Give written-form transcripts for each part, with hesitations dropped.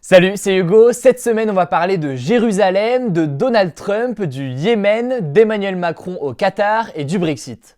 Salut, c'est Hugo. Cette semaine, on va parler de Jérusalem, de Donald Trump, du Yémen, d'Emmanuel Macron au Qatar et du Brexit.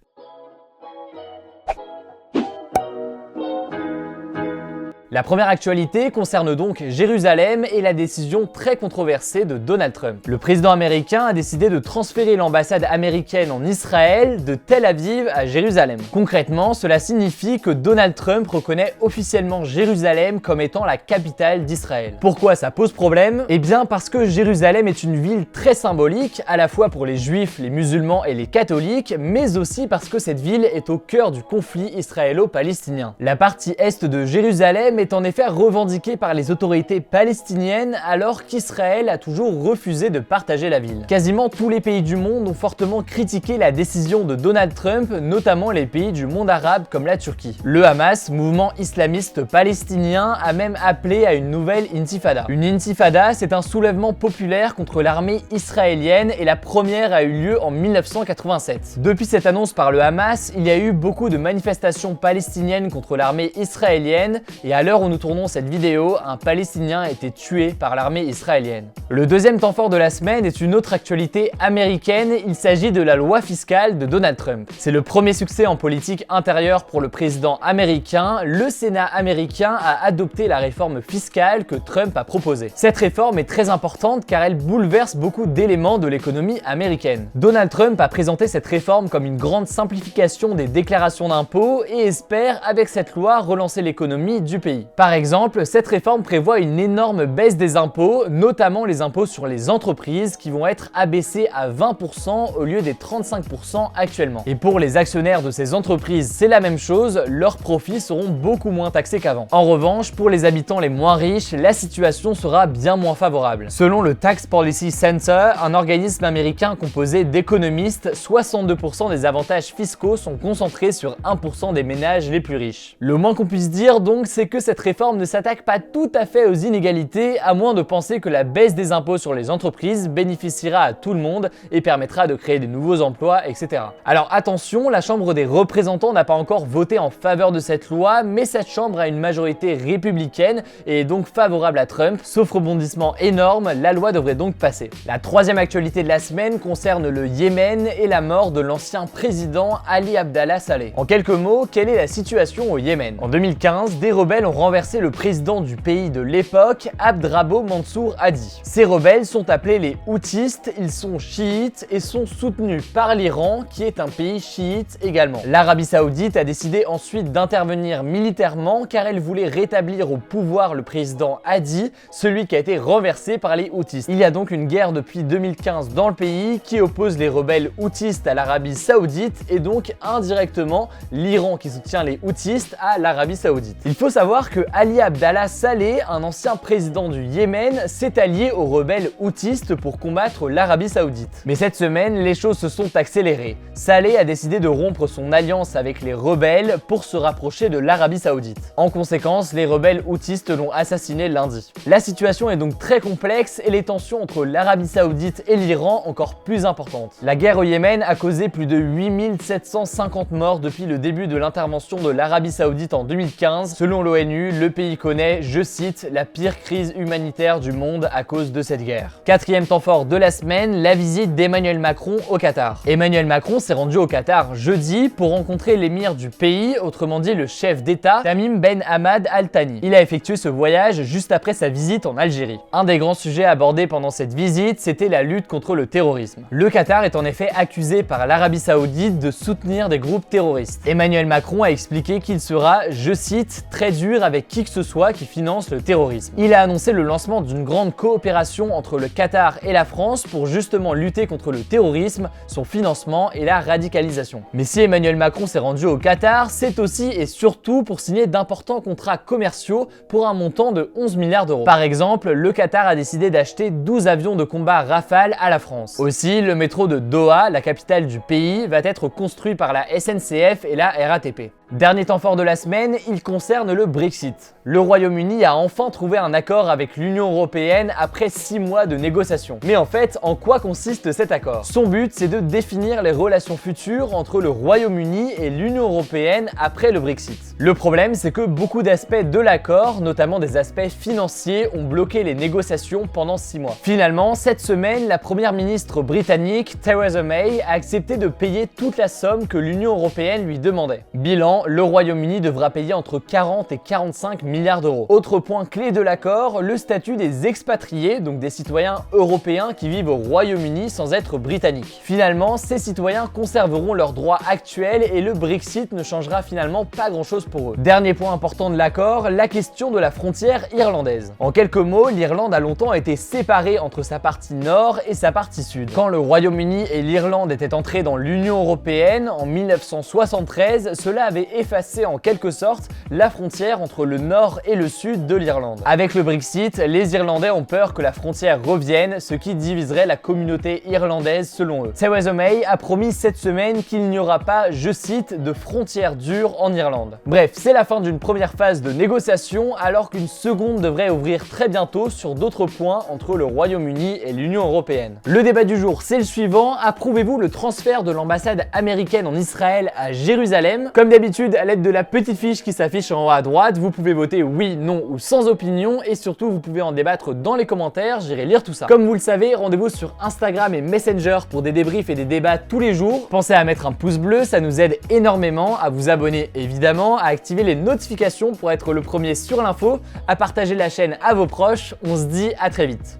La première actualité concerne donc Jérusalem et la décision très controversée de Donald Trump. Le président américain a décidé de transférer l'ambassade américaine en Israël de Tel Aviv à Jérusalem. Concrètement, cela signifie que Donald Trump reconnaît officiellement Jérusalem comme étant la capitale d'Israël. Pourquoi ça pose problème? Eh bien parce que Jérusalem est une ville très symbolique, à la fois pour les juifs, les musulmans et les catholiques, mais aussi parce que cette ville est au cœur du conflit israélo-palestinien. La partie est de Jérusalem est en effet revendiquée par les autorités palestiniennes alors qu'Israël a toujours refusé de partager la ville. Quasiment tous les pays du monde ont fortement critiqué la décision de Donald Trump, notamment les pays du monde arabe comme la Turquie. Le Hamas, mouvement islamiste palestinien, a même appelé à une nouvelle intifada. Une intifada, c'est un soulèvement populaire contre l'armée israélienne et la première a eu lieu en 1987. Depuis cette annonce par le Hamas, il y a eu beaucoup de manifestations palestiniennes contre l'armée israélienne et à l'heure où nous tournons cette vidéo, un Palestinien a été tué par l'armée israélienne. Le deuxième temps fort de la semaine est une autre actualité américaine, il s'agit de la loi fiscale de Donald Trump. C'est le premier succès en politique intérieure pour le président américain. Le Sénat américain a adopté la réforme fiscale que Trump a proposée. Cette réforme est très importante car elle bouleverse beaucoup d'éléments de l'économie américaine. Donald Trump a présenté cette réforme comme une grande simplification des déclarations d'impôts et espère, avec cette loi, relancer l'économie du pays. Par exemple, cette réforme prévoit une énorme baisse des impôts, notamment les impôts sur les entreprises qui vont être abaissés à 20% au lieu des 35% actuellement. Et pour les actionnaires de ces entreprises, c'est la même chose, leurs profits seront beaucoup moins taxés qu'avant. En revanche, pour les habitants les moins riches, la situation sera bien moins favorable. Selon le Tax Policy Center, un organisme américain composé d'économistes, 62% des avantages fiscaux sont concentrés sur 1% des ménages les plus riches. Le moins qu'on puisse dire donc, c'est que cette réforme ne s'attaque pas tout à fait aux inégalités, à moins de penser que la baisse des impôts sur les entreprises bénéficiera à tout le monde et permettra de créer de nouveaux emplois, etc. Alors attention, la Chambre des représentants n'a pas encore voté en faveur de cette loi, mais cette Chambre a une majorité républicaine et est donc favorable à Trump. Sauf rebondissement énorme, la loi devrait donc passer. La troisième actualité de la semaine concerne le Yémen et la mort de l'ancien président Ali Abdallah Saleh. En quelques mots, quelle est la situation au Yémen? En 2015, des rebelles ont renversé le président du pays de l'époque, Abd Rabbo Mansour Hadi. Ces rebelles sont appelés les Houthis, ils sont chiites et sont soutenus par l'Iran, qui est un pays chiite également. L'Arabie Saoudite a décidé ensuite d'intervenir militairement car elle voulait rétablir au pouvoir le président Hadi, celui qui a été renversé par les Houthis. Il y a donc une guerre depuis 2015 dans le pays qui oppose les rebelles Houthis à l'Arabie Saoudite et donc indirectement l'Iran qui soutient les Houthis à l'Arabie Saoudite. Il faut savoir que Ali Abdallah Saleh, un ancien président du Yémen, s'est allié aux rebelles houthis pour combattre l'Arabie Saoudite. Mais cette semaine, les choses se sont accélérées. Saleh a décidé de rompre son alliance avec les rebelles pour se rapprocher de l'Arabie Saoudite. En conséquence, les rebelles houthis l'ont assassiné lundi. La situation est donc très complexe et les tensions entre l'Arabie Saoudite et l'Iran encore plus importantes. La guerre au Yémen a causé plus de 8750 morts depuis le début de l'intervention de l'Arabie Saoudite en 2015. Selon l'ONU, le pays connaît, je cite, la pire crise humanitaire du monde à cause de cette guerre. Quatrième temps fort de la semaine, la visite d'Emmanuel Macron au Qatar. Emmanuel Macron s'est rendu au Qatar jeudi pour rencontrer l'émir du pays, autrement dit le chef d'État, Tamim Ben Hamad Al Thani. Il a effectué ce voyage juste après sa visite en Algérie. Un des grands sujets abordés pendant cette visite, c'était la lutte contre le terrorisme. Le Qatar est en effet accusé par l'Arabie Saoudite de soutenir des groupes terroristes. Emmanuel Macron a expliqué qu'il sera, je cite, très dur avec qui que ce soit qui finance le terrorisme. Il a annoncé le lancement d'une grande coopération entre le Qatar et la France pour justement lutter contre le terrorisme, son financement et la radicalisation. Mais si Emmanuel Macron s'est rendu au Qatar, c'est aussi et surtout pour signer d'importants contrats commerciaux pour un montant de 11 milliards d'euros. Par exemple, le Qatar a décidé d'acheter 12 avions de combat Rafale à la France. Aussi, le métro de Doha, la capitale du pays, va être construit par la SNCF et la RATP. Dernier temps fort de la semaine, il concerne le Brexit. Le Royaume-Uni a enfin trouvé un accord avec l'Union européenne après 6 mois de négociations. Mais en fait, en quoi consiste cet accord? Son but, c'est de définir les relations futures entre le Royaume-Uni et l'Union européenne après le Brexit. Le problème, c'est que beaucoup d'aspects de l'accord, notamment des aspects financiers, ont bloqué les négociations pendant 6 mois. Finalement, cette semaine, la première ministre britannique, Theresa May, a accepté de payer toute la somme que l'Union européenne lui demandait. Bilan, le Royaume-Uni devra payer entre 40 et 45 milliards d'euros. Autre point clé de l'accord, le statut des expatriés, donc des citoyens européens qui vivent au Royaume-Uni sans être britanniques. Finalement, ces citoyens conserveront leurs droits actuels et le Brexit ne changera finalement pas grand-chose pour eux. Dernier point important de l'accord, la question de la frontière irlandaise. En quelques mots, l'Irlande a longtemps été séparée entre sa partie nord et sa partie sud. Quand le Royaume-Uni et l'Irlande étaient entrés dans l'Union européenne en 1973, cela avait effacé en quelque sorte la frontière entre le nord et le sud de l'Irlande. Avec le Brexit, les Irlandais ont peur que la frontière revienne, ce qui diviserait la communauté irlandaise selon eux. Theresa May a promis cette semaine qu'il n'y aura pas, je cite, de frontière dure en Irlande. Bref, c'est la fin d'une première phase de négociation alors qu'une seconde devrait ouvrir très bientôt sur d'autres points entre le Royaume-Uni et l'Union européenne. Le débat du jour, c'est le suivant. Approuvez-vous le transfert de l'ambassade américaine en Israël à Jérusalem? Comme d'habitude, à l'aide de la petite fiche qui s'affiche en haut à droite, vous pouvez voter oui, non ou sans opinion et surtout vous pouvez en débattre dans les commentaires, j'irai lire tout ça. Comme vous le savez, rendez-vous sur Instagram et Messenger pour des débriefs et des débats tous les jours. Pensez à mettre un pouce bleu, ça nous aide énormément, à vous abonner évidemment, à activer les notifications pour être le premier sur l'info, à partager la chaîne à vos proches. On se dit à très vite.